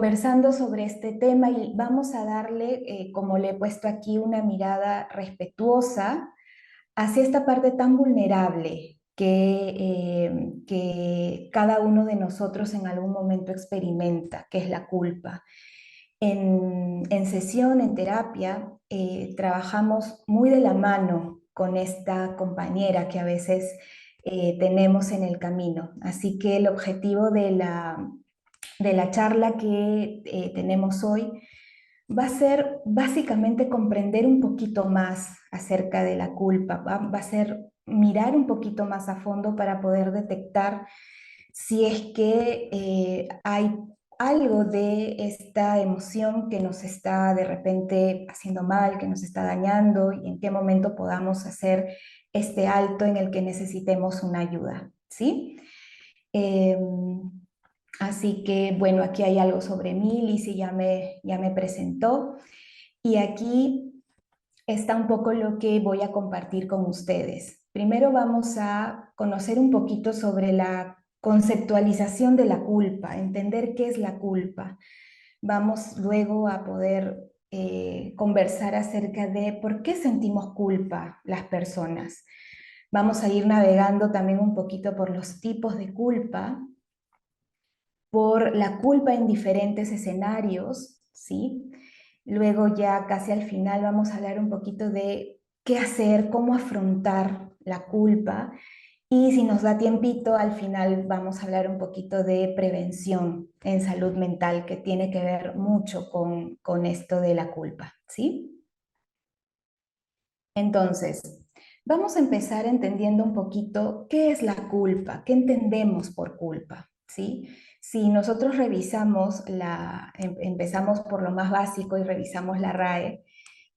conversando sobre este tema y vamos a darle, como le he puesto aquí, una mirada respetuosa hacia esta parte tan vulnerable que cada uno de nosotros en algún momento experimenta, que es la culpa. En sesión, en terapia, trabajamos muy de la mano con esta compañera que a veces tenemos en el camino. Así que el objetivo de la charla que tenemos hoy va a ser básicamente comprender un poquito más acerca de la culpa, va a ser mirar un poquito más a fondo para poder detectar si es que hay algo de esta emoción que nos está de repente haciendo mal, que nos está dañando y en qué momento podamos hacer este alto en el que necesitemos una ayuda, ¿sí? Em, Así que, bueno, aquí hay algo sobre mí, Lizzie ya me presentó y aquí está un poco lo que voy a compartir con ustedes. Primero vamos a conocer un poquito sobre la conceptualización de la culpa, entender qué es la culpa. Vamos luego a poder conversar acerca de por qué sentimos culpa las personas. Vamos a ir navegando también un poquito por los tipos de culpa, por la culpa en diferentes escenarios, ¿sí? Luego ya casi al final vamos a hablar un poquito de qué hacer, cómo afrontar la culpa y si nos da tiempito, al final vamos a hablar un poquito de prevención en salud mental que tiene que ver mucho con esto de la culpa, ¿sí? Entonces, vamos a empezar entendiendo un poquito qué es la culpa, qué entendemos por culpa, ¿sí? Si nosotros revisamos empezamos por lo más básico y revisamos la RAE,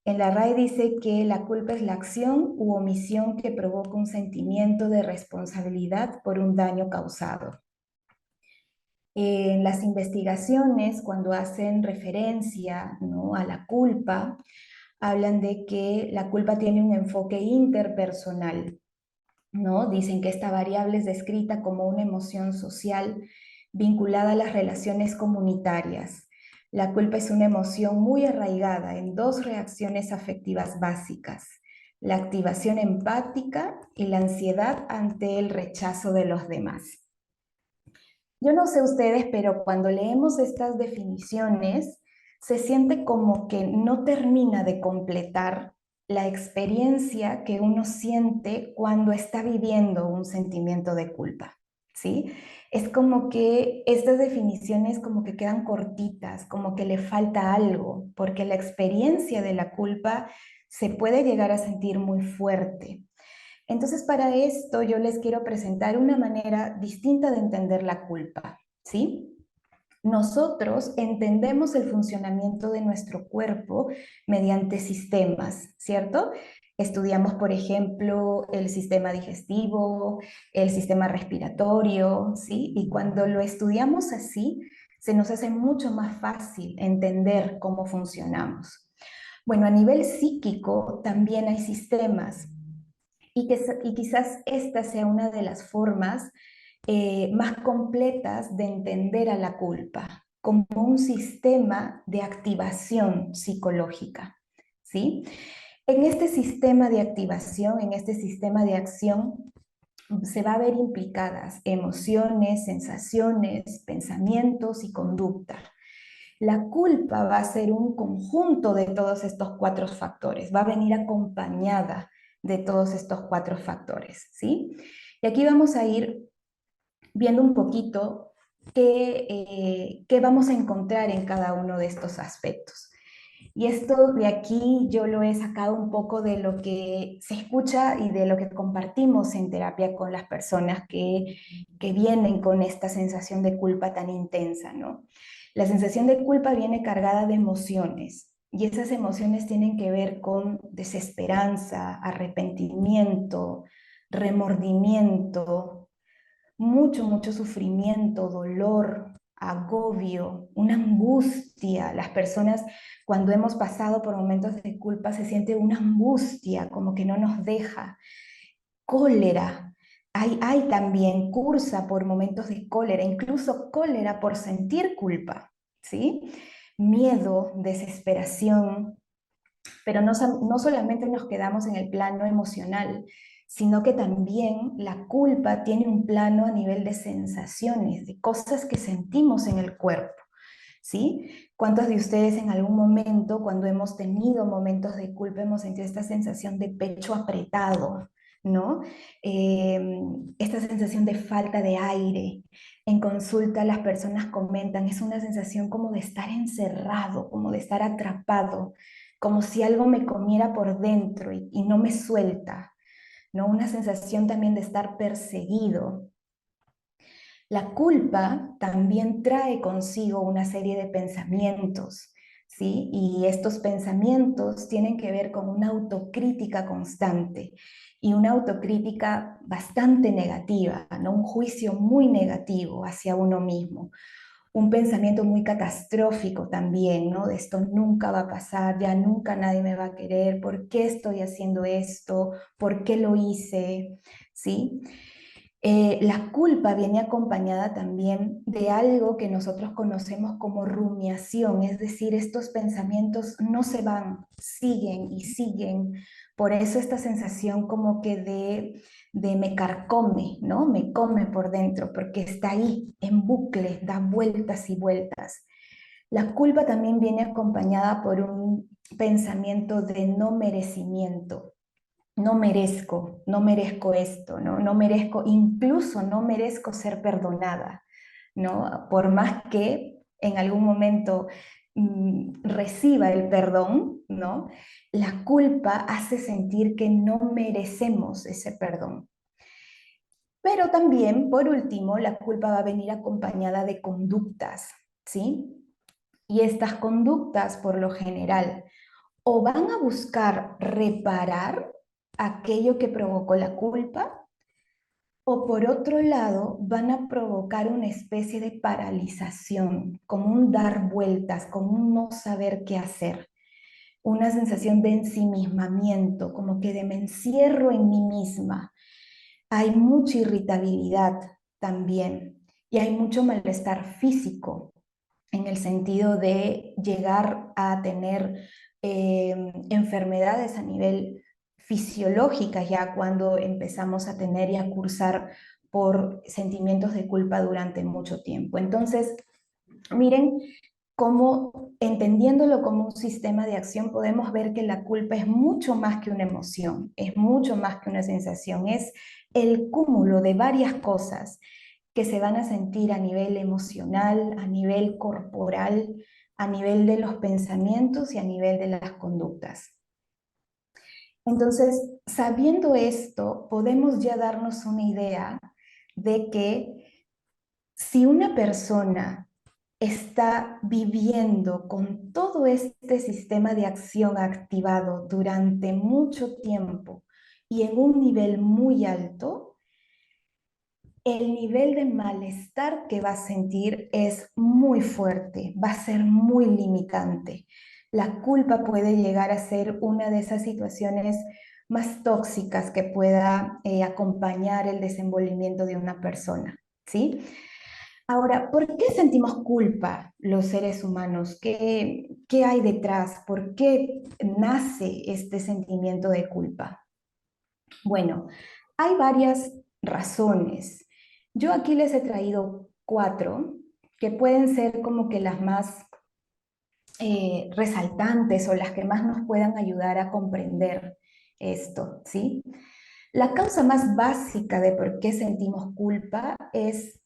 en la RAE dice que la culpa es la acción u omisión que provoca un sentimiento de responsabilidad por un daño causado. En las investigaciones, cuando hacen referencia, ¿no?, a la culpa, hablan de que la culpa tiene un enfoque interpersonal, ¿no? Dicen que esta variable es descrita como una emoción social vinculada a las relaciones comunitarias. La culpa es una emoción muy arraigada en dos reacciones afectivas básicas: la activación empática y la ansiedad ante el rechazo de los demás. Yo no sé ustedes, pero cuando leemos estas definiciones, se siente como que no termina de completar la experiencia que uno siente cuando está viviendo un sentimiento de culpa, ¿sí? Es como que estas definiciones como que quedan cortitas, como que le falta algo, porque la experiencia de la culpa se puede llegar a sentir muy fuerte. Entonces, para esto yo les quiero presentar una manera distinta de entender la culpa, ¿sí? Nosotros entendemos el funcionamiento de nuestro cuerpo mediante sistemas, ¿cierto? Estudiamos, por ejemplo, el sistema digestivo, el sistema respiratorio, ¿sí? Y cuando lo estudiamos así, se nos hace mucho más fácil entender cómo funcionamos. Bueno, a nivel psíquico también hay sistemas y quizás esta sea una de las formas más completas de entender a la culpa, como un sistema de activación psicológica, ¿sí? En este sistema de activación, en este sistema de acción, se va a ver implicadas emociones, sensaciones, pensamientos y conducta. La culpa va a ser un conjunto de todos estos cuatro factores, va a venir acompañada de todos estos cuatro factores, ¿sí? Y aquí vamos a ir viendo un poquito qué vamos a encontrar en cada uno de estos aspectos. Y esto de aquí yo lo he sacado un poco de lo que se escucha y de lo que compartimos en terapia con las personas que vienen con esta sensación de culpa tan intensa, ¿no? La sensación de culpa viene cargada de emociones y esas emociones tienen que ver con desesperanza, arrepentimiento, remordimiento, mucho sufrimiento, dolor, agobio, una angustia. Las personas cuando hemos pasado por momentos de culpa se siente una angustia como que no nos deja. Cólera. Hay también cursa por momentos de cólera, incluso cólera por sentir culpa. ¿sí? Miedo, desesperación, pero no solamente nos quedamos en el plano emocional, sino que también la culpa tiene un plano a nivel de sensaciones, de cosas que sentimos en el cuerpo. ¿Sí? ¿Cuántos de ustedes en algún momento, cuando hemos tenido momentos de culpa, hemos sentido esta sensación de pecho apretado, ¿no? Esta sensación de falta de aire. En consulta las personas comentan, es una sensación como de estar encerrado, como de estar atrapado, como si algo me comiera por dentro y no me suelta, ¿no? Una sensación también de estar perseguido. La culpa también trae consigo una serie de pensamientos, ¿sí? Y estos pensamientos tienen que ver con una autocrítica constante y una autocrítica bastante negativa, ¿no? Un juicio muy negativo hacia uno mismo. Un pensamiento muy catastrófico también, ¿no? De esto nunca va a pasar, ya nunca nadie me va a querer, ¿por qué estoy haciendo esto? ¿Por qué lo hice? ¿Sí? La culpa viene acompañada también de algo que nosotros conocemos como rumiación, es decir, estos pensamientos no se van, siguen y siguen. Por eso esta sensación como que de me carcome, ¿no? Me come por dentro, porque está ahí, en bucle, da vueltas y vueltas. La culpa también viene acompañada por un pensamiento de no merecimiento. No merezco esto, ¿no? No merezco, incluso no merezco ser perdonada, ¿no? Por más que en algún momento reciba el perdón, ¿no? La culpa hace sentir que no merecemos ese perdón. Pero también, por último, la culpa va a venir acompañada de conductas, ¿sí? Y estas conductas, por lo general, o van a buscar reparar aquello que provocó la culpa, o por otro lado van a provocar una especie de paralización, como un dar vueltas, como un no saber qué hacer, una sensación de ensimismamiento, como que de me encierro en mí misma. Hay mucha irritabilidad también y hay mucho malestar físico en el sentido de llegar a tener enfermedades a nivel fisiológica ya cuando empezamos a tener y a cursar por sentimientos de culpa durante mucho tiempo. Entonces, miren cómo entendiéndolo como un sistema de acción podemos ver que la culpa es mucho más que una emoción, es mucho más que una sensación, es el cúmulo de varias cosas que se van a sentir a nivel emocional, a nivel corporal, a nivel de los pensamientos y a nivel de las conductas. Entonces, sabiendo esto, podemos ya darnos una idea de que si una persona está viviendo con todo este sistema de acción activado durante mucho tiempo y en un nivel muy alto, el nivel de malestar que va a sentir es muy fuerte, va a ser muy limitante. La culpa puede llegar a ser una de esas situaciones más tóxicas que pueda acompañar el desenvolvimiento de una persona, ¿sí? Ahora, ¿por qué sentimos culpa los seres humanos? ¿Qué hay detrás? ¿Por qué nace este sentimiento de culpa? Bueno, hay varias razones. Yo aquí les he traído cuatro que pueden ser como que las más resaltantes o las que más nos puedan ayudar a comprender esto, ¿sí? La causa más básica de por qué sentimos culpa es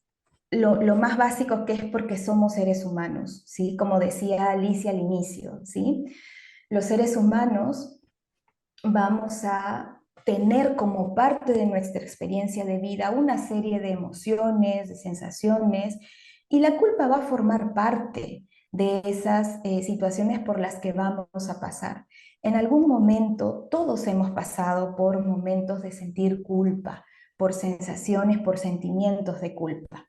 lo más básico que es porque somos seres humanos, ¿sí? Como decía Alicia al inicio, ¿sí? Los seres humanos vamos a tener como parte de nuestra experiencia de vida una serie de emociones, de sensaciones, y la culpa va a formar parte de esas situaciones por las que vamos a pasar. En algún momento todos hemos pasado por momentos de sentir culpa, por sensaciones, por sentimientos de culpa.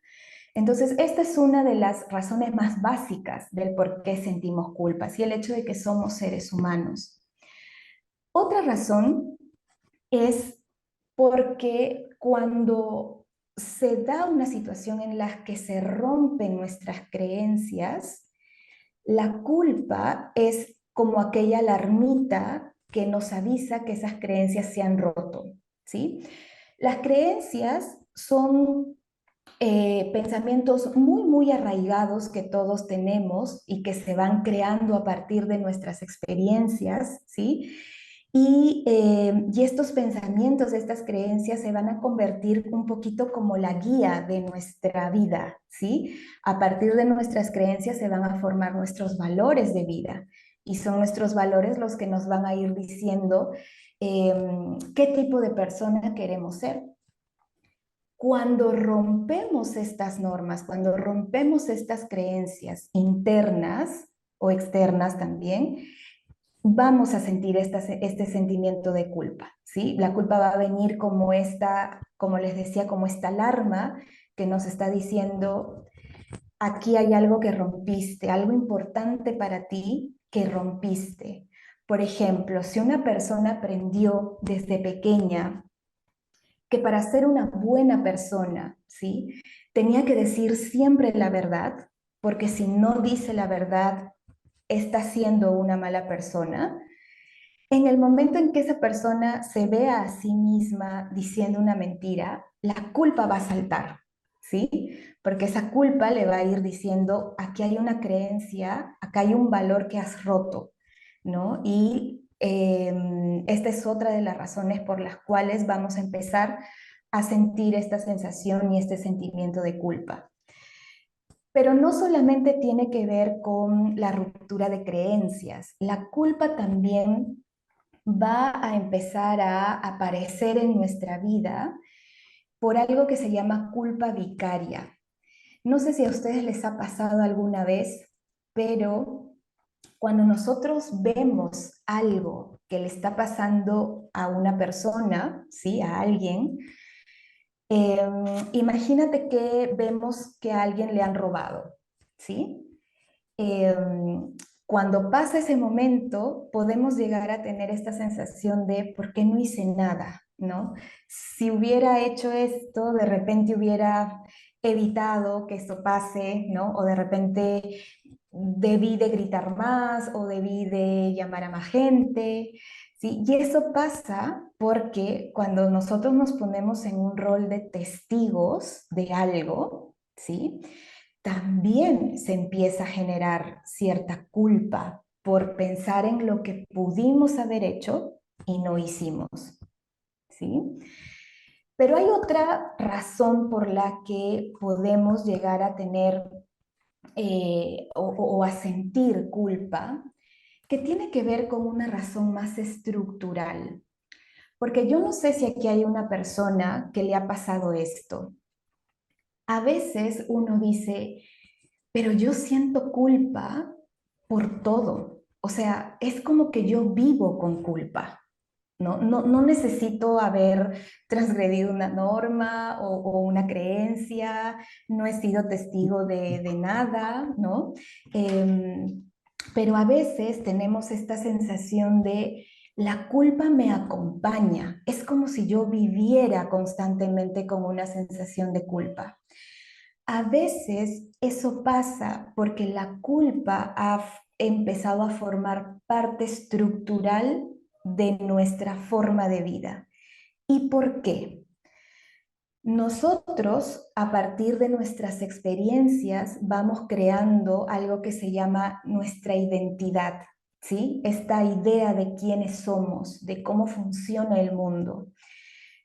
Entonces, esta es una de las razones más básicas del por qué sentimos culpa, y el hecho de que somos seres humanos. Otra razón es porque cuando se da una situación en la que se rompen nuestras creencias, La culpa es como aquella alarmita que nos avisa que esas creencias se han roto, ¿sí? Las creencias son pensamientos muy, muy arraigados que todos tenemos y que se van creando a partir de nuestras experiencias, ¿sí? Y estos pensamientos, estas creencias se van a convertir un poquito como la guía de nuestra vida, ¿sí? A partir de nuestras creencias se van a formar nuestros valores de vida y son nuestros valores los que nos van a ir diciendo qué tipo de persona queremos ser. Cuando rompemos estas normas, cuando rompemos estas creencias internas o externas también, vamos a sentir este sentimiento de culpa, ¿sí? La culpa va a venir como esta, como les decía, como esta alarma que nos está diciendo, aquí hay algo que rompiste, algo importante para ti que rompiste. Por ejemplo, si una persona aprendió desde pequeña que para ser una buena persona, ¿sí? Tenía que decir siempre la verdad, porque si no dice la verdad, está siendo una mala persona. En el momento en que esa persona se vea a sí misma diciendo una mentira, la culpa va a saltar, ¿sí? Porque esa culpa le va a ir diciendo, aquí hay una creencia, acá hay un valor que has roto, ¿no? Y esta es otra de las razones por las cuales vamos a empezar a sentir esta sensación y este sentimiento de culpa. Pero no solamente tiene que ver con la ruptura de creencias, la culpa también va a empezar a aparecer en nuestra vida por algo que se llama culpa vicaria. No sé si a ustedes les ha pasado alguna vez, pero cuando nosotros vemos algo que le está pasando a una persona, ¿sí? A alguien, imagínate que vemos que a alguien le han robado, ¿sí? Cuando pasa ese momento, podemos llegar a tener esta sensación de ¿por qué no hice nada? ¿No? Si hubiera hecho esto, de repente hubiera evitado que esto pase, ¿no? O de repente debí de gritar más o debí de llamar a más gente, ¿sí? Y eso pasa porque cuando nosotros nos ponemos en un rol de testigos de algo, ¿sí? También se empieza a generar cierta culpa por pensar en lo que pudimos haber hecho y no hicimos, ¿sí? Pero hay otra razón por la que podemos llegar a tener o a sentir culpa, que tiene que ver con una razón más estructural. Porque yo no sé si aquí hay una persona que le ha pasado esto. A veces uno dice, pero yo siento culpa por todo. O sea, es como que yo vivo con culpa. No necesito haber transgredido una norma o una creencia, no he sido testigo de nada, ¿no? Pero a veces tenemos esta sensación de la culpa me acompaña. Es como si yo viviera constantemente con una sensación de culpa. A veces eso pasa porque la culpa ha empezado a formar parte estructural de nuestra forma de vida. ¿Y por qué? Nosotros, a partir de nuestras experiencias, vamos creando algo que se llama nuestra identidad, ¿sí? Esta idea de quiénes somos, de cómo funciona el mundo.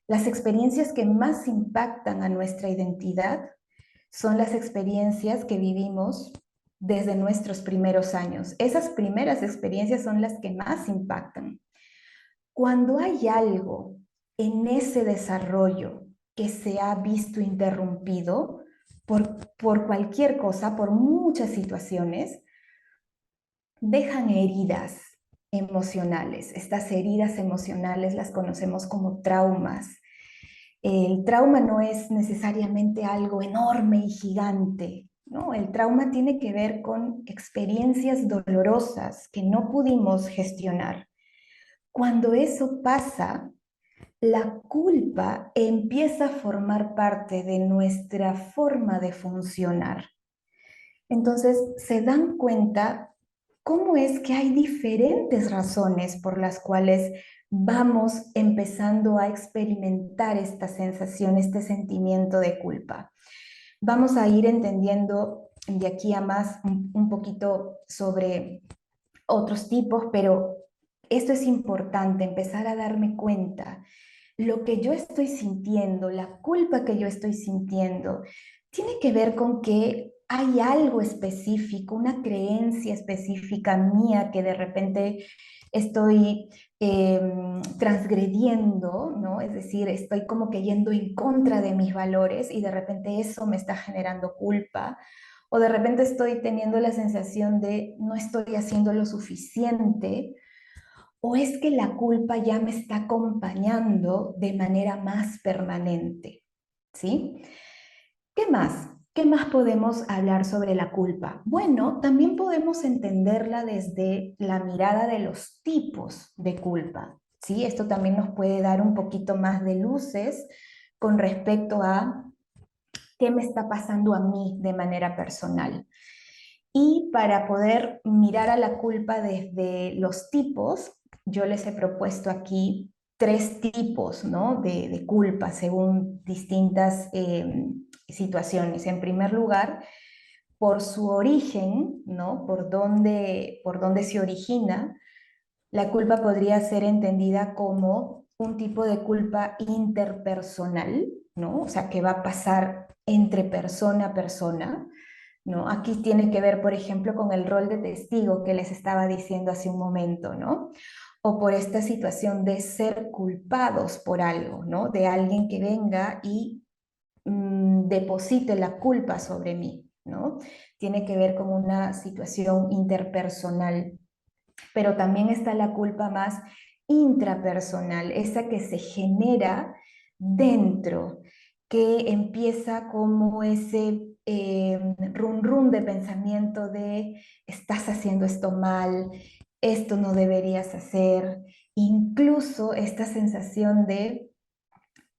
Las experiencias que más impactan a nuestra identidad son las experiencias que vivimos desde nuestros primeros años. Esas primeras experiencias son las que más impactan. Cuando hay algo en ese desarrollo que se ha visto interrumpido por cualquier cosa, por muchas situaciones, dejan heridas emocionales. Estas heridas emocionales las conocemos como traumas. El trauma no es necesariamente algo enorme y gigante, ¿no? El trauma tiene que ver con experiencias dolorosas que no pudimos gestionar. Cuando eso pasa, la culpa empieza a formar parte de nuestra forma de funcionar. Entonces, se dan cuenta cómo es que hay diferentes razones por las cuales vamos empezando a experimentar esta sensación, este sentimiento de culpa. Vamos a ir entendiendo de aquí a más un poquito sobre otros tipos, pero esto es importante, empezar a darme cuenta. Lo que yo estoy sintiendo, la culpa que yo estoy sintiendo, tiene que ver con que hay algo específico, una creencia específica mía que de repente estoy transgrediendo, ¿no? Es decir, estoy como que yendo en contra de mis valores y de repente eso me está generando culpa. O de repente estoy teniendo la sensación de no estoy haciendo lo suficiente, o es que la culpa ya me está acompañando de manera más permanente, ¿sí? ¿Qué más? ¿Qué más podemos hablar sobre la culpa? Bueno, también podemos entenderla desde la mirada de los tipos de culpa, ¿sí? Esto también nos puede dar un poquito más de luces con respecto a qué me está pasando a mí de manera personal. Y para poder mirar a la culpa desde los tipos, yo les he propuesto aquí tres tipos, ¿no? de culpa según distintas situaciones. En primer lugar, por su origen, ¿no? Por dónde se origina, la culpa podría ser entendida como un tipo de culpa interpersonal, ¿no? O sea, que va a pasar entre persona a persona, ¿no? Aquí tiene que ver, por ejemplo, con el rol de testigo que les estaba diciendo hace un momento, ¿no? O por esta situación de ser culpados por algo, ¿no? De alguien que venga y deposite la culpa sobre mí, ¿no? Tiene que ver con una situación interpersonal, pero también está la culpa más intrapersonal, esa que se genera dentro, que empieza como ese run run de pensamiento de estás haciendo esto mal, esto no deberías hacer, incluso esta sensación de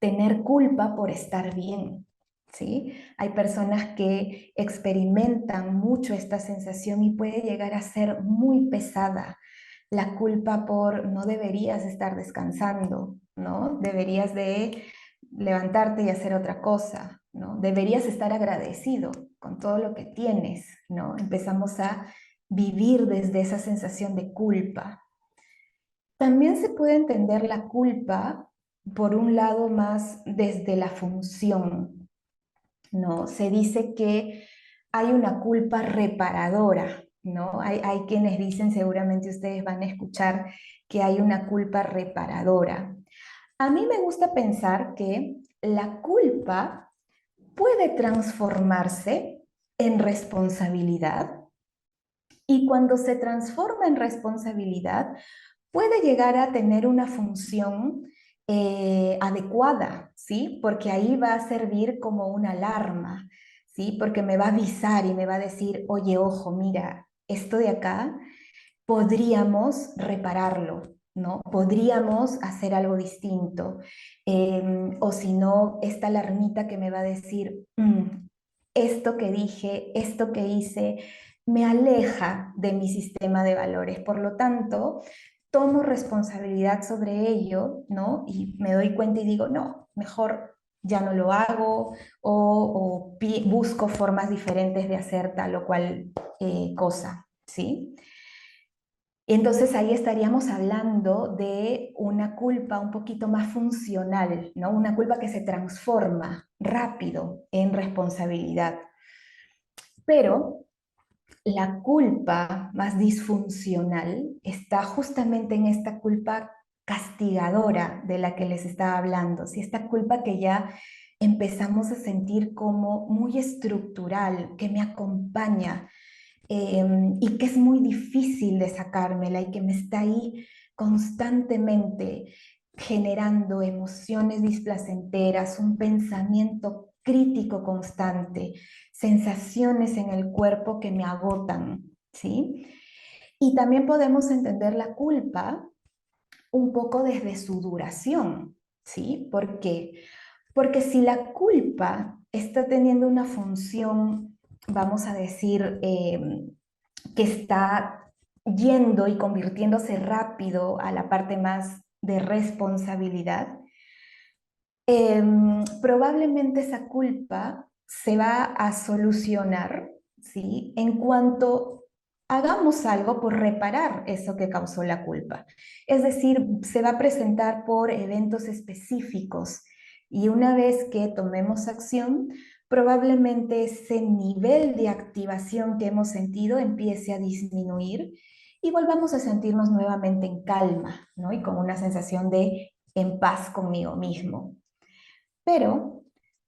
tener culpa por estar bien. ¿Sí? Hay personas que experimentan mucho esta sensación y puede llegar a ser muy pesada. La culpa por no deberías estar descansando, ¿no? Deberías de levantarte y hacer otra cosa, ¿no? Deberías estar agradecido con todo lo que tienes, ¿no? Empezamos a vivir desde esa sensación de culpa. También se puede entender la culpa por un lado más desde la función, ¿no? Se dice que hay una culpa reparadora, ¿no? Hay quienes dicen, seguramente ustedes van a escuchar, que hay una culpa reparadora. A mí me gusta pensar que la culpa puede transformarse en responsabilidad y cuando se transforma en responsabilidad, puede llegar a tener una función adecuada, ¿sí? Porque ahí va a servir como una alarma, ¿sí? Porque me va a avisar y me va a decir, oye, ojo, mira, esto de acá podríamos repararlo, ¿no? Podríamos hacer algo distinto. O si no, esta alarmita que me va a decir, esto que dije, esto que hice, me aleja de mi sistema de valores. Por lo tanto, tomo responsabilidad sobre ello, ¿no? Y me doy cuenta y digo, no, mejor ya no lo hago o busco formas diferentes de hacer tal o cual cosa, ¿sí? Entonces ahí estaríamos hablando de una culpa un poquito más funcional, ¿no? Una culpa que se transforma rápido en responsabilidad. Pero la culpa más disfuncional está justamente en esta culpa castigadora de la que les estaba hablando, ¿sí? Esta culpa que ya empezamos a sentir como muy estructural, que me acompaña y que es muy difícil de sacármela y que me está ahí constantemente generando emociones displacenteras, un pensamiento crítico constante, sensaciones en el cuerpo que me agotan, ¿sí? Y también podemos entender la culpa un poco desde su duración, ¿sí? ¿Por qué? Porque si la culpa está teniendo una función, vamos a decir, que está yendo y convirtiéndose rápido a la parte más de responsabilidad, probablemente esa culpa se va a solucionar, ¿sí? En cuanto hagamos algo por reparar eso que causó la culpa. Es decir, se va a presentar por eventos específicos y una vez que tomemos acción, probablemente ese nivel de activación que hemos sentido empiece a disminuir y volvamos a sentirnos nuevamente en calma, ¿no? Y con una sensación de en paz conmigo mismo. Pero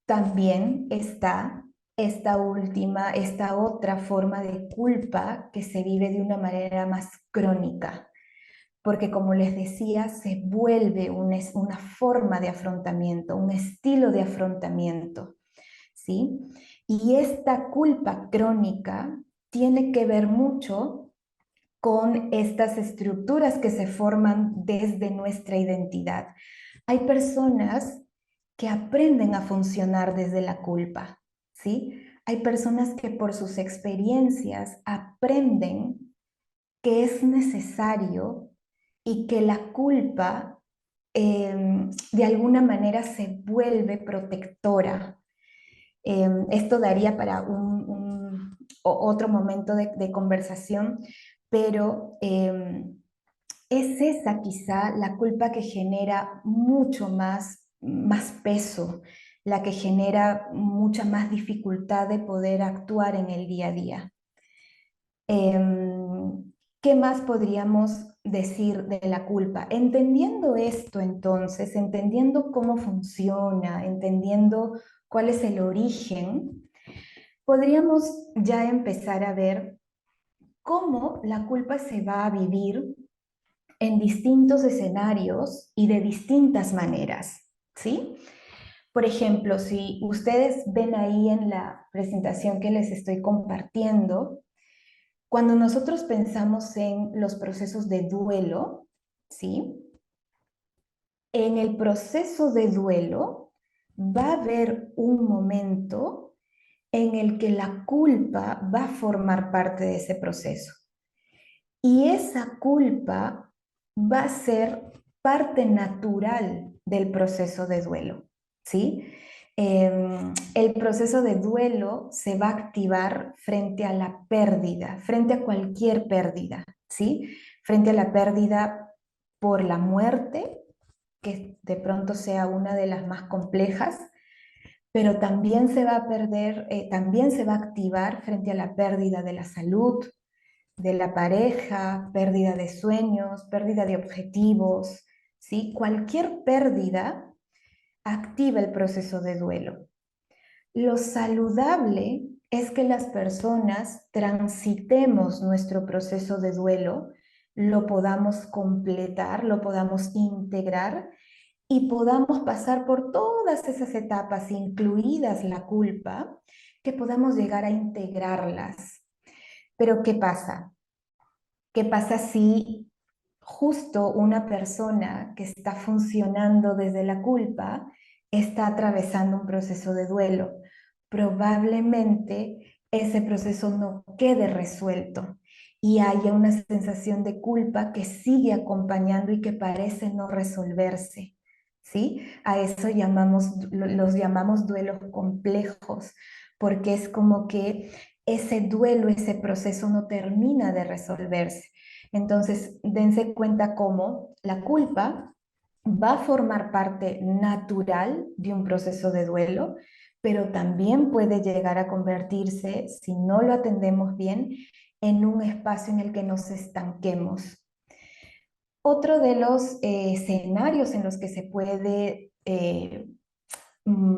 también está esta otra forma de culpa que se vive de una manera más crónica, porque como les decía, se vuelve una forma de afrontamiento, un estilo de afrontamiento, ¿sí? Y esta culpa crónica tiene que ver mucho con estas estructuras que se forman desde nuestra identidad. Hay personas que aprenden a funcionar desde la culpa, ¿sí? Hay personas que por sus experiencias aprenden que es necesario y que la culpa de alguna manera se vuelve protectora. Esto daría para otro momento de conversación, pero es esa quizá la culpa que genera mucho más peso, la que genera mucha más dificultad de poder actuar en el día a día. ¿Qué más podríamos decir de la culpa? Entendiendo esto entonces, entendiendo cómo funciona, entendiendo cuál es el origen, podríamos ya empezar a ver cómo la culpa se va a vivir en distintos escenarios y de distintas maneras, ¿sí? Por ejemplo, si ustedes ven ahí en la presentación que les estoy compartiendo, cuando nosotros pensamos en los procesos de duelo, ¿sí? En el proceso de duelo va a haber un momento en el que la culpa va a formar parte de ese proceso. Y esa culpa va a ser parte natural del proceso de duelo, ¿sí? El proceso de duelo se va a activar frente a la pérdida, frente a cualquier pérdida, ¿sí? Frente a la pérdida por la muerte, que de pronto sea una de las más complejas, pero también se va a también se va a activar frente a la pérdida de la salud, de la pareja, pérdida de sueños, pérdida de objetivos, ¿sí? Cualquier pérdida activa el proceso de duelo. Lo saludable es que las personas transitemos nuestro proceso de duelo, lo podamos completar, lo podamos integrar y podamos pasar por todas esas etapas, incluidas la culpa, que podamos llegar a integrarlas. Pero ¿qué pasa? ¿Qué pasa si justo una persona que está funcionando desde la culpa está atravesando un proceso de duelo? Probablemente ese proceso no quede resuelto y haya una sensación de culpa que sigue acompañando y que parece no resolverse. ¿Sí? A eso los llamamos duelos complejos, porque es como que ese duelo, ese proceso no termina de resolverse. Entonces, dense cuenta cómo la culpa va a formar parte natural de un proceso de duelo, pero también puede llegar a convertirse, si no lo atendemos bien, en un espacio en el que nos estanquemos. Otro de los escenarios en los que se puede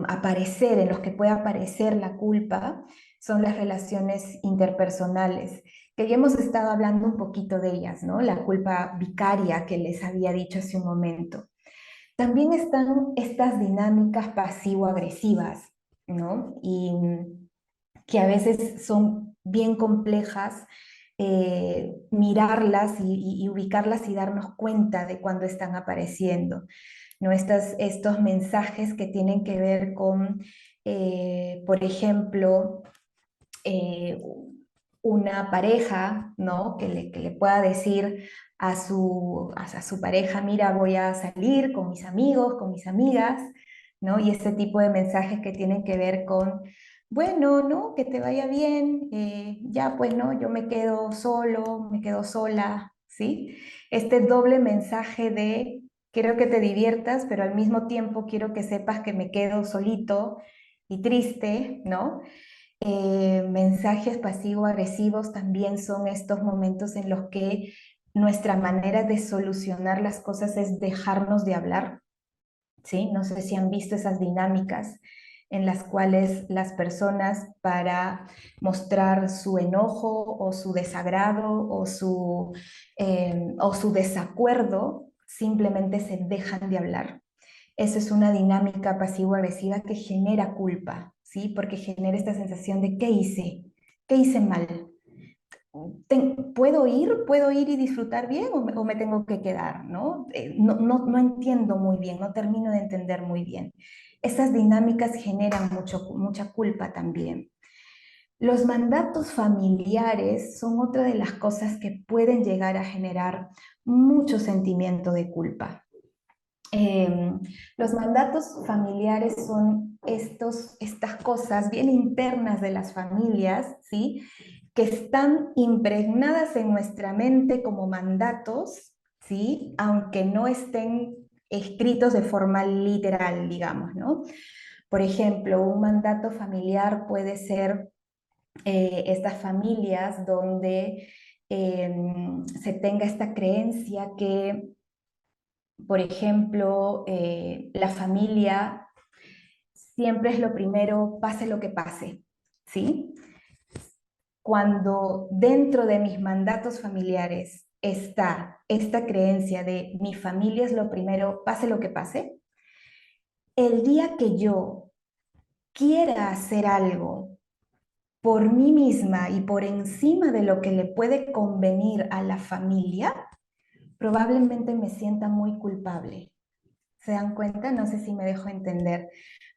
aparecer, en los que puede aparecer la culpa, son las relaciones interpersonales, que ya hemos estado hablando un poquito de ellas, ¿no? La culpa vicaria que les había dicho hace un momento. También están estas dinámicas pasivo-agresivas, ¿no? Y que a veces son bien complejas, mirarlas y ubicarlas y darnos cuenta de cuándo están apareciendo, ¿no? Estos mensajes que tienen que ver con, por ejemplo, eh, una pareja, ¿no? Que le pueda decir a su pareja, mira, voy a salir con mis amigos, con mis amigas, ¿no? Y ese tipo de mensajes que tienen que ver con, bueno, ¿no? Que te vaya bien, ya pues, ¿no? Yo me quedo solo, me quedo sola, ¿sí? Este doble mensaje de quiero que te diviertas, pero al mismo tiempo quiero que sepas que me quedo solito y triste, ¿no? Mensajes pasivo-agresivos también son estos momentos en los que nuestra manera de solucionar las cosas es dejarnos de hablar, ¿sí? No sé si han visto esas dinámicas en las cuales las personas para mostrar su enojo o su desagrado o su desacuerdo simplemente se dejan de hablar. Eso es una dinámica pasivo-agresiva que genera culpa, ¿sí? Porque genera esta sensación de ¿qué hice? ¿Qué hice mal? ¿Puedo ir y disfrutar bien o me tengo que quedar? ¿No? No entiendo muy bien, no termino de entender muy bien. Estas dinámicas generan mucha culpa también. Los mandatos familiares son otra de las cosas que pueden llegar a generar mucho sentimiento de culpa. Eh, los mandatos familiares son estas cosas bien internas de las familias, ¿sí? Que están impregnadas en nuestra mente como mandatos, ¿sí? Aunque no estén escritos de forma literal, digamos, ¿no? Por ejemplo, un mandato familiar puede ser estas familias donde se tenga esta creencia que por ejemplo, la familia siempre es lo primero, pase lo que pase, ¿sí? Cuando dentro de mis mandatos familiares está esta creencia de mi familia es lo primero, pase lo que pase, el día que yo quiera hacer algo por mí misma y por encima de lo que le puede convenir a la familia, probablemente me sienta muy culpable. ¿Se dan cuenta? No sé si me dejo entender.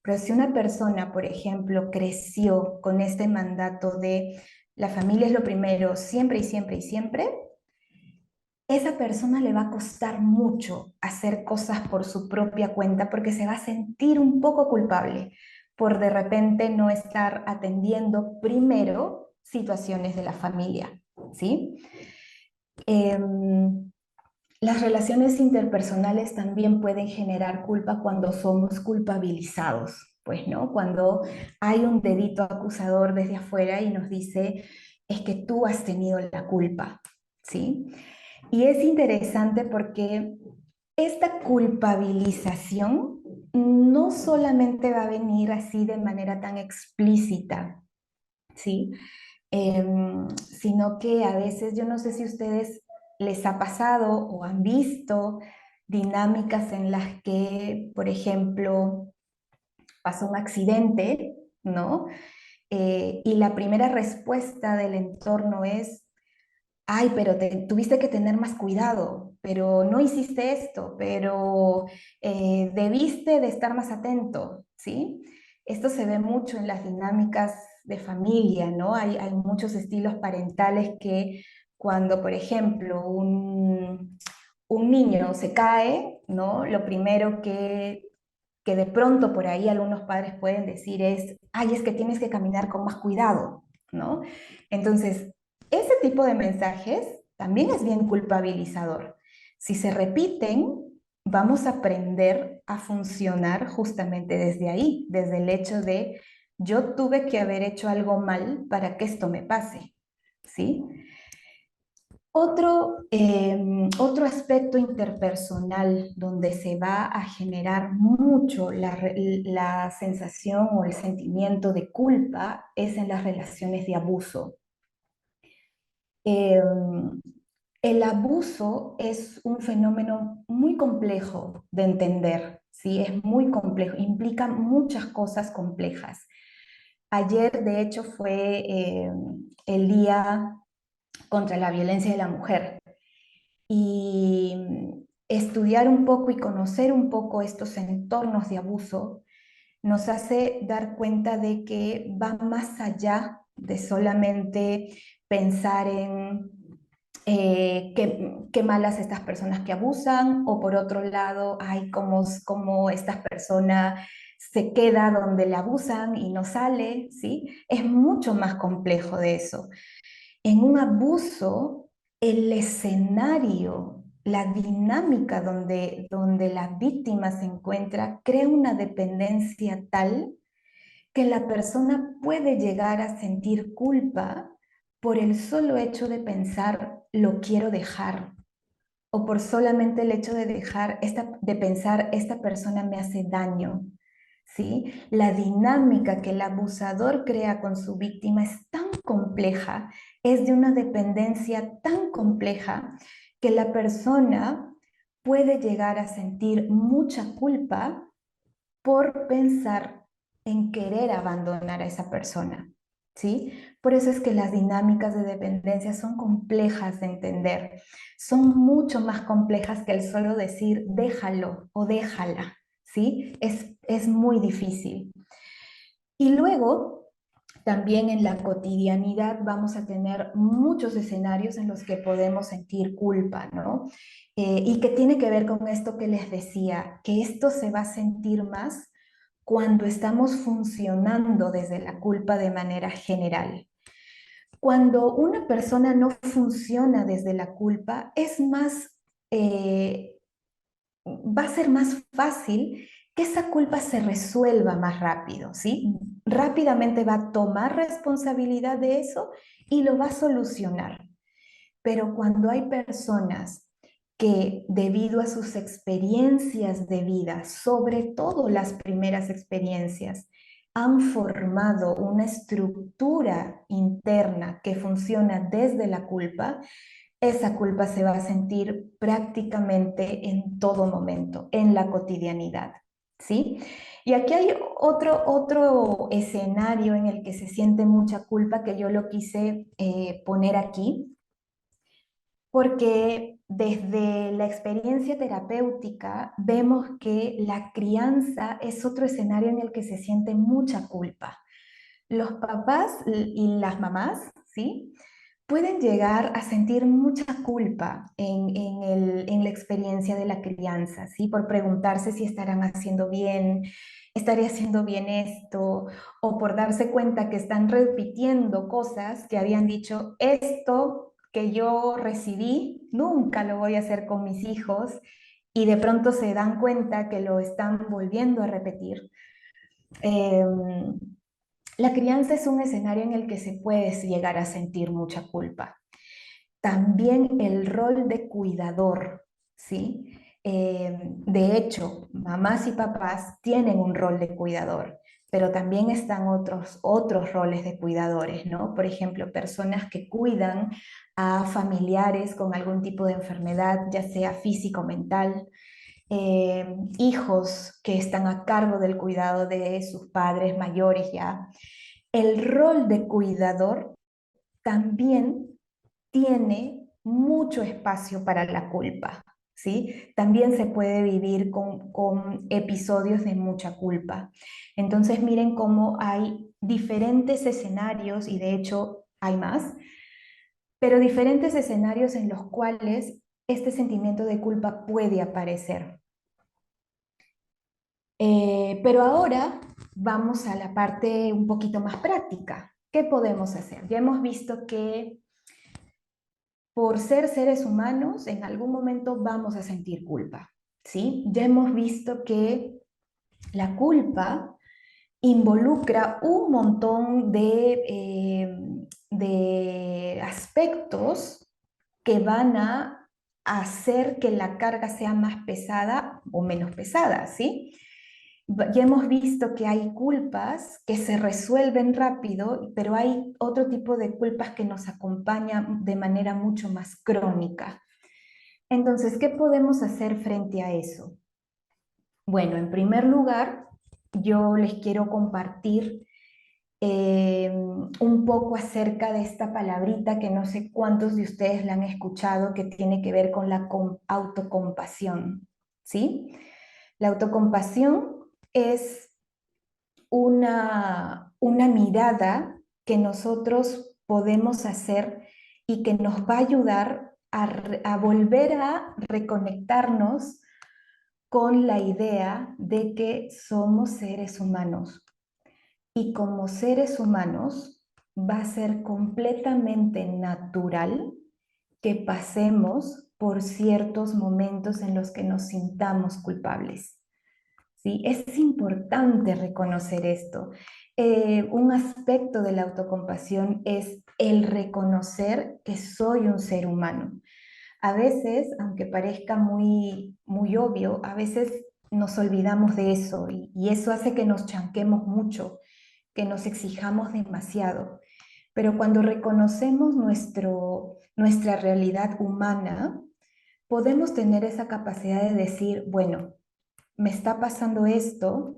Pero si una persona, por ejemplo, creció con este mandato de la familia es lo primero, siempre y siempre y siempre, esa persona le va a costar mucho hacer cosas por su propia cuenta porque se va a sentir un poco culpable por de repente no estar atendiendo primero situaciones de la familia, ¿sí? Em, las relaciones interpersonales también pueden generar culpa cuando somos culpabilizados, pues, ¿no? Cuando hay un dedito acusador desde afuera y nos dice, es que tú has tenido la culpa, ¿sí? Y es interesante porque esta culpabilización no solamente va a venir así de manera tan explícita, ¿sí? Sino que a veces yo no sé si ustedes les ha pasado o han visto dinámicas en las que, por ejemplo, pasa un accidente, ¿no? Y la primera respuesta del entorno es, ay, pero tuviste que tener más cuidado, pero no hiciste esto, pero debiste de estar más atento, ¿sí? Esto se ve mucho en las dinámicas de familia, ¿no? Hay muchos estilos parentales que cuando, por ejemplo, un niño se cae, ¿no? Lo primero que de pronto por ahí algunos padres pueden decir es, ay, es que tienes que caminar con más cuidado, ¿no? Entonces, ese tipo de mensajes también es bien culpabilizador. Si se repiten, vamos a aprender a funcionar justamente desde ahí, desde el hecho de yo tuve que haber hecho algo mal para que esto me pase, ¿sí? Otro aspecto interpersonal donde se va a generar mucho la sensación o el sentimiento de culpa es en las relaciones de abuso. Eh, el abuso es un fenómeno muy complejo de entender, ¿sí? Es muy complejo, implica muchas cosas complejas. Ayer, de hecho, fue el Día contra la Violencia de la Mujer y estudiar un poco y conocer un poco estos entornos de abuso nos hace dar cuenta de que va más allá de solamente pensar en qué malas estas personas que abusan, o por otro lado, ay, cómo esta persona se queda donde le abusan y no sale, ¿sí? Es mucho más complejo de eso. En un abuso, el escenario, la dinámica donde la víctima se encuentra, crea una dependencia tal que la persona puede llegar a sentir culpa por el solo hecho de pensar, lo quiero dejar, o por solamente el hecho de de pensar, esta persona me hace daño. ¿Sí? La dinámica que el abusador crea con su víctima es tan compleja, es de una dependencia tan compleja, que la persona puede llegar a sentir mucha culpa por pensar en querer abandonar a esa persona, ¿sí? Por eso es que las dinámicas de dependencia son complejas de entender, son mucho más complejas que el solo decir déjalo o déjala, ¿sí? Es muy difícil. Y luego, también en la cotidianidad vamos a tener muchos escenarios en los que podemos sentir culpa, ¿no? Y que tiene que ver con esto que les decía, que esto se va a sentir más cuando estamos funcionando desde la culpa de manera general. Cuando una persona no funciona desde la culpa, eh, va a ser más fácil que esa culpa se resuelva más rápido, ¿sí? Rápidamente va a tomar responsabilidad de eso y lo va a solucionar. Pero cuando hay personas que debido a sus experiencias de vida, sobre todo las primeras experiencias, han formado una estructura interna que funciona desde la culpa, esa culpa se va a sentir prácticamente en todo momento, en la cotidianidad, ¿sí? Y aquí hay otro escenario en el que se siente mucha culpa, que yo lo quise poner aquí, porque desde la experiencia terapéutica vemos que la crianza es otro escenario en el que se siente mucha culpa. Los papás y las mamás, ¿sí? Pueden llegar a sentir mucha culpa en la experiencia de la crianza, ¿sí? Por preguntarse si estarán haciendo bien, estaré haciendo bien esto, o por darse cuenta que están repitiendo cosas que habían dicho, esto que yo recibí, nunca lo voy a hacer con mis hijos, y de pronto se dan cuenta que lo están volviendo a repetir. Em, la crianza es un escenario en el que se puede llegar a sentir mucha culpa. También el rol de cuidador, ¿sí? De hecho, mamás y papás tienen un rol de cuidador, pero también están otros roles de cuidadores, ¿no? Por ejemplo, personas que cuidan a familiares con algún tipo de enfermedad, ya sea físico o mental, hijos que están a cargo del cuidado de sus padres mayores ya. El rol de cuidador también tiene mucho espacio para la culpa, ¿sí? También se puede vivir con episodios de mucha culpa. Entonces miren cómo hay diferentes escenarios, y de hecho hay más, pero diferentes escenarios en los cuales este sentimiento de culpa puede aparecer. Pero ahora vamos a la parte un poquito más práctica. ¿Qué podemos hacer? Ya hemos visto que por ser seres humanos, en algún momento vamos a sentir culpa, ¿sí? Ya hemos visto que la culpa involucra un montón de aspectos que van a hacer que la carga sea más pesada o menos pesada, ¿sí? Ya hemos visto que hay culpas que se resuelven rápido, pero hay otro tipo de culpas que nos acompañan de manera mucho más crónica. Entonces, ¿qué podemos hacer frente a eso? Bueno, en primer lugar, yo les quiero compartir un poco acerca de esta palabrita que no sé cuántos de ustedes la han escuchado, que tiene que ver con la autocompasión, ¿sí? La autocompasión es una mirada que nosotros podemos hacer y que nos va a ayudar a volver a reconectarnos con la idea de que somos seres humanos. Y como seres humanos va a ser completamente natural que pasemos por ciertos momentos en los que nos sintamos culpables. ¿Sí? Es importante reconocer esto. Un aspecto de la autocompasión es el reconocer que soy un ser humano. A veces, aunque parezca muy obvio, a veces nos olvidamos de eso y eso hace que nos chanquemos mucho, que nos exijamos demasiado. Pero cuando reconocemos nuestra realidad humana, podemos tener esa capacidad de decir, bueno, me está pasando esto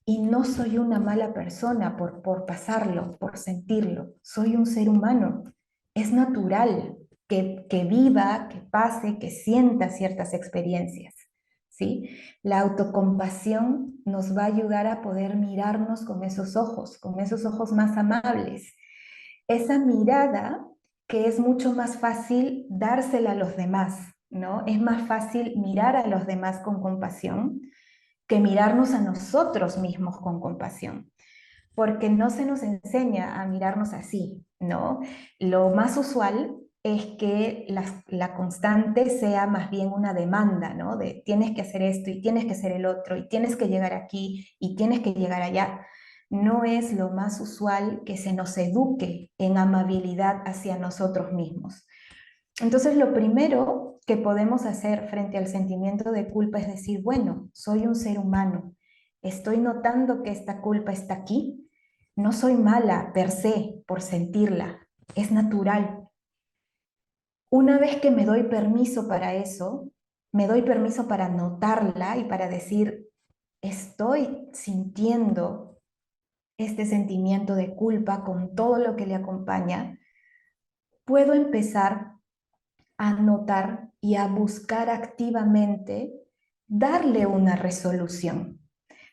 y no soy una mala persona por pasarlo, por sentirlo. Soy un ser humano. Es natural que viva, que pase, que sienta ciertas experiencias. ¿Sí? La autocompasión nos va a ayudar a poder mirarnos con esos ojos más amables. Esa mirada que es mucho más fácil dársela a los demás, ¿no? Es más fácil mirar a los demás con compasión que mirarnos a nosotros mismos con compasión, porque no se nos enseña a mirarnos así, ¿no? Lo más usual es que la constante sea más bien una demanda, ¿no? De tienes que hacer esto y tienes que hacer el otro y tienes que llegar aquí y tienes que llegar allá. No es lo más usual que se nos eduque en amabilidad hacia nosotros mismos. Entonces, lo primero que podemos hacer frente al sentimiento de culpa es decir, bueno, soy un ser humano, estoy notando que esta culpa está aquí, no soy mala per se por sentirla, es natural. Una vez que me doy permiso para eso, me doy permiso para notarla y para decir, estoy sintiendo este sentimiento de culpa con todo lo que le acompaña, puedo empezar a notar y a buscar activamente darle una resolución.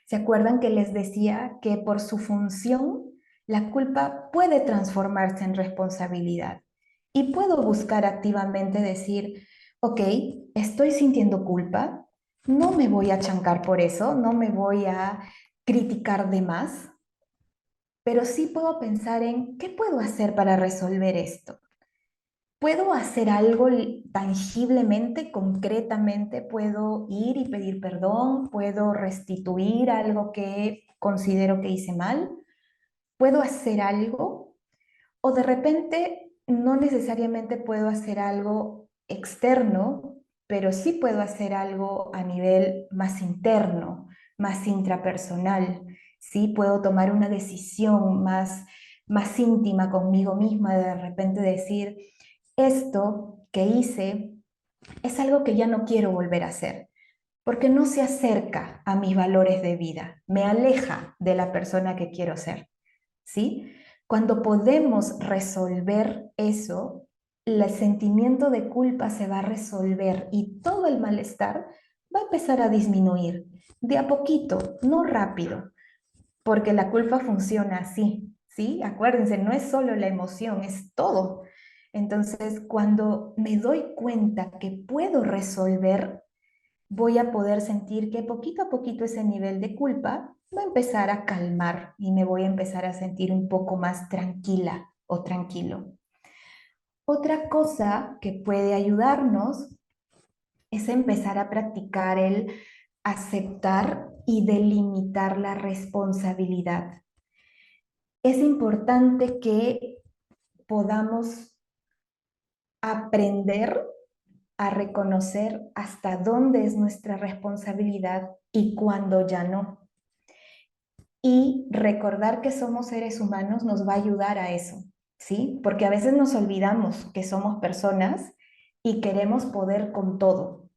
¿Se acuerdan que les decía que por su función la culpa puede transformarse en responsabilidad? Y puedo buscar activamente decir, ok, estoy sintiendo culpa, no me voy a chancar por eso, no me voy a criticar de más, pero sí puedo pensar en qué puedo hacer para resolver esto. ¿Puedo hacer algo tangiblemente, concretamente? ¿Puedo ir y pedir perdón? ¿Puedo restituir algo que considero que hice mal? ¿Puedo hacer algo? O de repente no necesariamente puedo hacer algo externo, pero sí puedo hacer algo a nivel más interno, más intrapersonal. Sí puedo tomar una decisión más íntima conmigo misma, de repente decir, esto que hice es algo que ya no quiero volver a hacer, porque no se acerca a mis valores de vida, me aleja de la persona que quiero ser, ¿sí? Cuando podemos resolver eso, el sentimiento de culpa se va a resolver y todo el malestar va a empezar a disminuir de a poquito, no rápido, porque la culpa funciona así, ¿sí? Acuérdense, no es solo la emoción, es todo. Entonces, cuando me doy cuenta que puedo resolver, voy a poder sentir que poquito a poquito ese nivel de culpa va a empezar a calmar y me voy a empezar a sentir un poco más tranquila o tranquilo. Otra cosa que puede ayudarnos es empezar a practicar el aceptar y delimitar la responsabilidad. Es importante que podamos aprender a reconocer hasta dónde es nuestra responsabilidad y cuándo ya no. Y recordar que somos seres humanos nos va a ayudar a eso, ¿sí? Porque a veces nos olvidamos que somos personas y queremos poder con todo.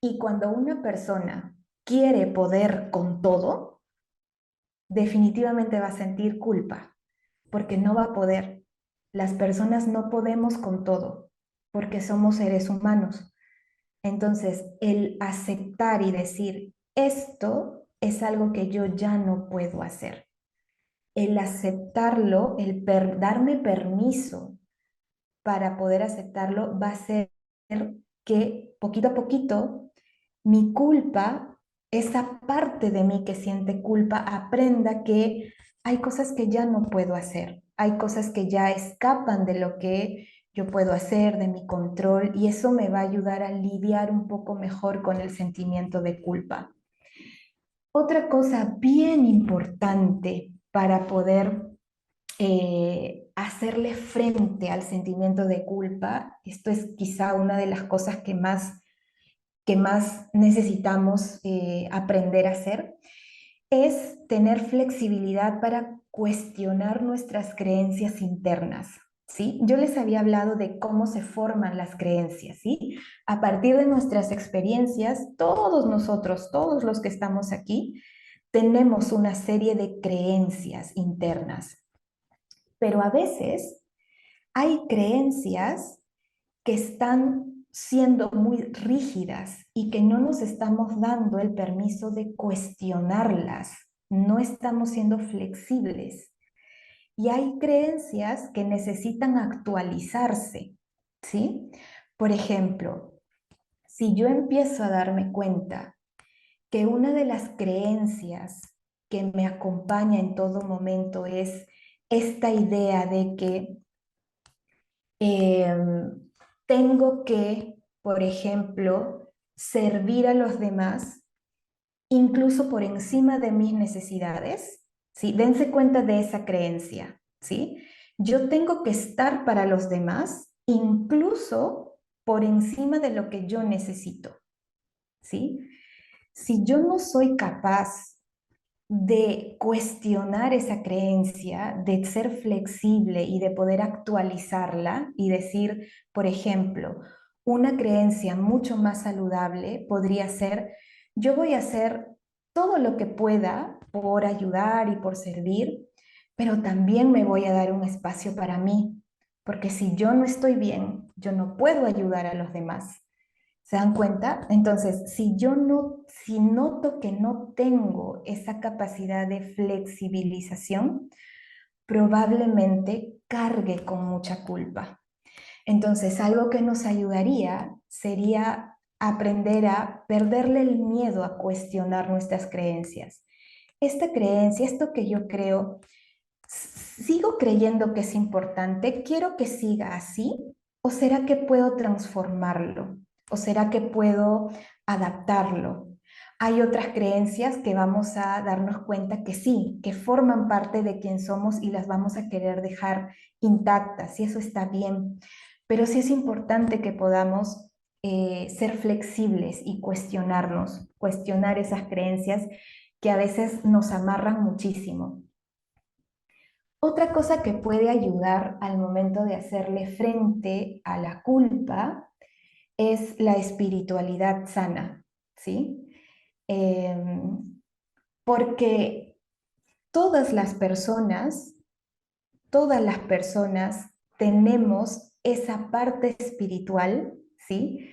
Y cuando una persona quiere poder con todo, definitivamente va a sentir culpa, porque no va a poder. Las personas no podemos con todo, porque somos seres humanos. Entonces, el aceptar y decir, esto es algo que yo ya no puedo hacer. el aceptarlo, darme permiso para poder aceptarlo, va a ser que poquito a poquito mi culpa, esa parte de mí que siente culpa, aprenda que hay cosas que ya no puedo hacer, hay cosas que ya escapan de lo que yo puedo hacer, de mi control, y eso me va a ayudar a lidiar un poco mejor con el sentimiento de culpa. Otra cosa bien importante para poder hacerle frente al sentimiento de culpa, esto es quizá una de las cosas que más necesitamos aprender a hacer, es tener flexibilidad para cuestionar nuestras creencias internas. ¿Sí? Yo les había hablado de cómo se forman las creencias, ¿sí? A partir de nuestras experiencias, todos nosotros, todos los que estamos aquí, tenemos una serie de creencias internas, pero a veces hay creencias que están siendo muy rígidas y que no nos estamos dando el permiso de cuestionarlas, no estamos siendo flexibles. Y hay creencias que necesitan actualizarse, ¿sí? Por ejemplo, si yo empiezo a darme cuenta que una de las creencias que me acompaña en todo momento es esta idea de que tengo que, por ejemplo, servir a los demás, incluso por encima de mis necesidades, ¿sí? Dense cuenta de esa creencia, ¿sí? Yo tengo que estar para los demás, incluso por encima de lo que yo necesito, ¿sí? Si yo no soy capaz de cuestionar esa creencia, de ser flexible y de poder actualizarla y decir, por ejemplo, una creencia mucho más saludable podría ser, yo voy a hacer todo lo que pueda por ayudar y por servir, pero también me voy a dar un espacio para mí, porque si yo no estoy bien, yo no puedo ayudar a los demás. ¿Se dan cuenta? Entonces, si noto que no tengo esa capacidad de flexibilización, probablemente cargue con mucha culpa. Entonces, algo que nos ayudaría sería aprender a perderle el miedo a cuestionar nuestras creencias. Esta creencia, esto que yo creo, ¿sigo creyendo que es importante? ¿Quiero que siga así? ¿O será que puedo transformarlo? ¿O será que puedo adaptarlo? Hay otras creencias que vamos a darnos cuenta que sí, que forman parte de quien somos y las vamos a querer dejar intactas, y eso está bien. Pero sí es importante que podamos ser flexibles y cuestionarnos, cuestionar esas creencias que a veces nos amarran muchísimo. Otra cosa que puede ayudar al momento de hacerle frente a la culpa es la espiritualidad sana, ¿sí? Em, Porque todas las personas, todas las personas tenemos esa parte espiritual, ¿sí?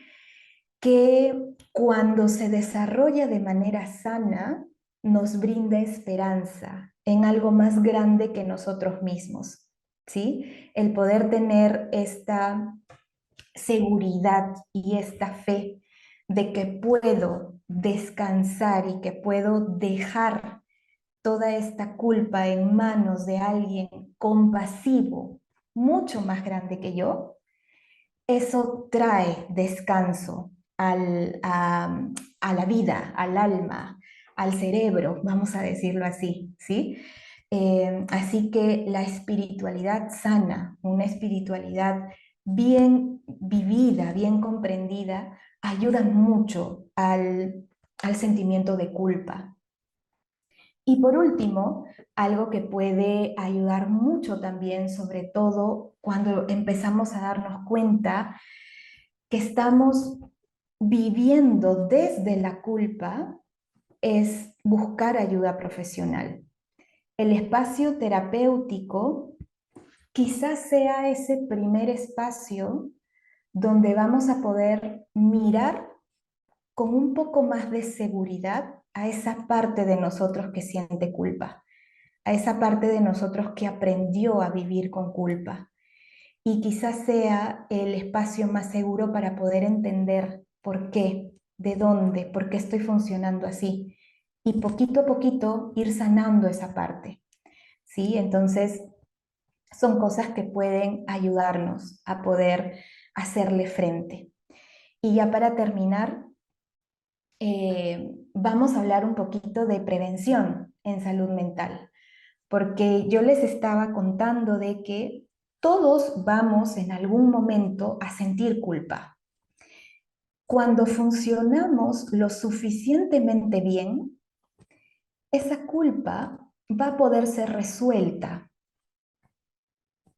Que cuando se desarrolla de manera sana, nos brinda esperanza en algo más grande que nosotros mismos, ¿sí? El poder tener esta seguridad y esta fe de que puedo descansar y que puedo dejar toda esta culpa en manos de alguien compasivo, mucho más grande que yo, eso trae descanso a la vida, al alma, al cerebro, vamos a decirlo así, ¿sí? Así que la espiritualidad sana, una espiritualidad bien vivida, bien comprendida, ayuda mucho al sentimiento de culpa. Y por último, algo que puede ayudar mucho también, sobre todo cuando empezamos a darnos cuenta que estamos viviendo desde la culpa, es buscar ayuda profesional. El espacio terapéutico quizás sea ese primer espacio donde vamos a poder mirar con un poco más de seguridad a esa parte de nosotros que siente culpa. a esa parte de nosotros que aprendió a vivir con culpa. Y quizás sea el espacio más seguro para poder entender por qué, de dónde, por qué estoy funcionando así. Y poquito a poquito ir sanando esa parte, ¿sí? Entonces, son cosas que pueden ayudarnos a poder hacerle frente. Y ya para terminar, vamos a hablar un poquito de prevención en salud mental, porque yo les estaba contando de que todos vamos en algún momento a sentir culpa. Cuando funcionamos lo suficientemente bien, esa culpa va a poder ser resuelta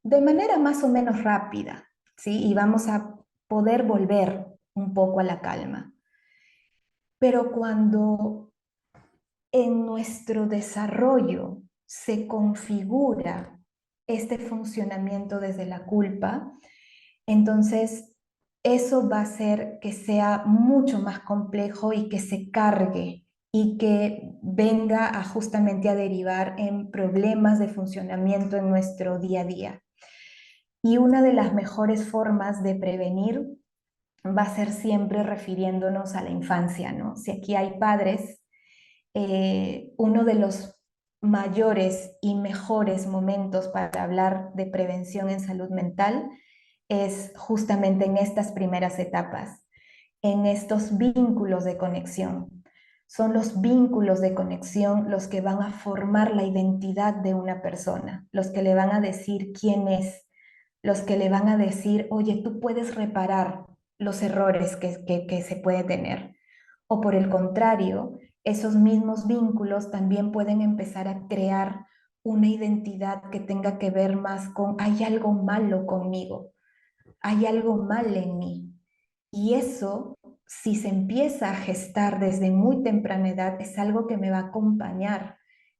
de manera más o menos rápida, ¿sí? Y vamos a poder volver un poco a la calma. Pero cuando en nuestro desarrollo se configura este funcionamiento desde la culpa, entonces eso va a hacer que sea mucho más complejo y que se cargue y que venga a justamente a derivar en problemas de funcionamiento en nuestro día a día. Y una de las mejores formas de prevenir va a ser siempre refiriéndonos a la infancia, ¿no? Si aquí hay padres, uno de los mayores y mejores momentos para hablar de prevención en salud mental es justamente en estas primeras etapas, en estos vínculos de conexión. Son los vínculos de conexión los que van a formar la identidad de una persona, los que le van a decir quién es, los que le van a decir, oye, tú puedes reparar los errores que se puede tener. O por el contrario, esos mismos vínculos también pueden empezar a crear una identidad que tenga que ver más con, hay algo malo conmigo, hay algo mal en mí. Y eso, si se empieza a gestar desde muy temprana edad, es algo que me va a acompañar,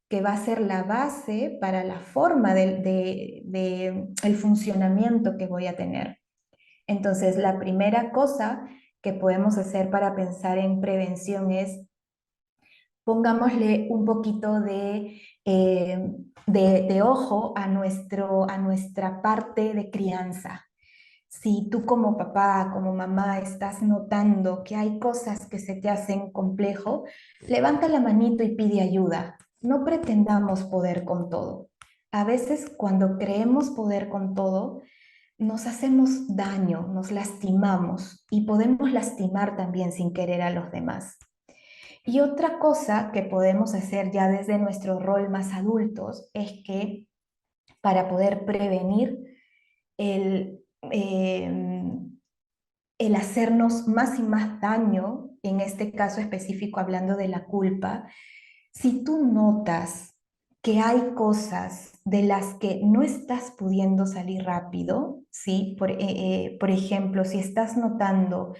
que va a ser la base para la forma de el funcionamiento que voy a tener. Entonces, la primera cosa que podemos hacer para pensar en prevención es pongámosle un poquito de ojo a nuestra parte de crianza. Si tú como papá, como mamá, estás notando que hay cosas que se te hacen complejo, levanta la manito y pide ayuda. No pretendamos poder con todo. A veces cuando creemos poder con todo, nos hacemos daño, nos lastimamos y podemos lastimar también sin querer a los demás. Y otra cosa que podemos hacer ya desde nuestro rol más adultos es que para poder prevenir el, eh, el hacernos más y más daño, en este caso específico hablando de la culpa, si tú notas que hay cosas de las que no estás pudiendo salir rápido, ¿sí? Por ejemplo, si estás notando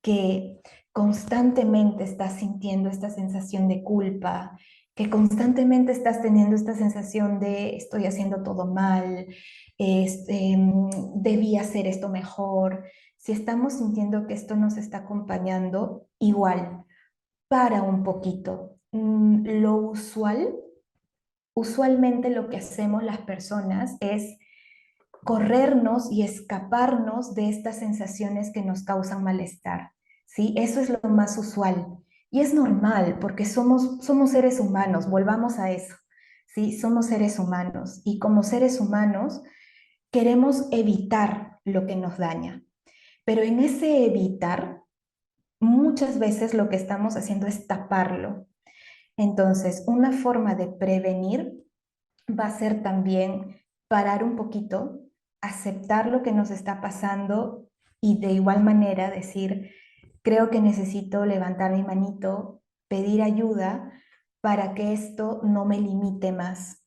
que constantemente estás sintiendo esta sensación de culpa, que constantemente estás teniendo esta sensación de estoy haciendo todo mal, debí hacer esto mejor. Si estamos sintiendo que esto nos está acompañando, igual, para un poquito. Usualmente lo que hacemos las personas es corrernos y escaparnos de estas sensaciones que nos causan malestar, ¿sí? Eso es lo más usual. Y es normal porque somos seres humanos, volvamos a eso, ¿sí? Somos seres humanos y como seres humanos queremos evitar lo que nos daña. Pero en ese evitar, muchas veces lo que estamos haciendo es taparlo. Entonces, una forma de prevenir va a ser también parar un poquito, aceptar lo que nos está pasando y de igual manera decir, creo que necesito levantar mi manito, pedir ayuda para que esto no me limite más.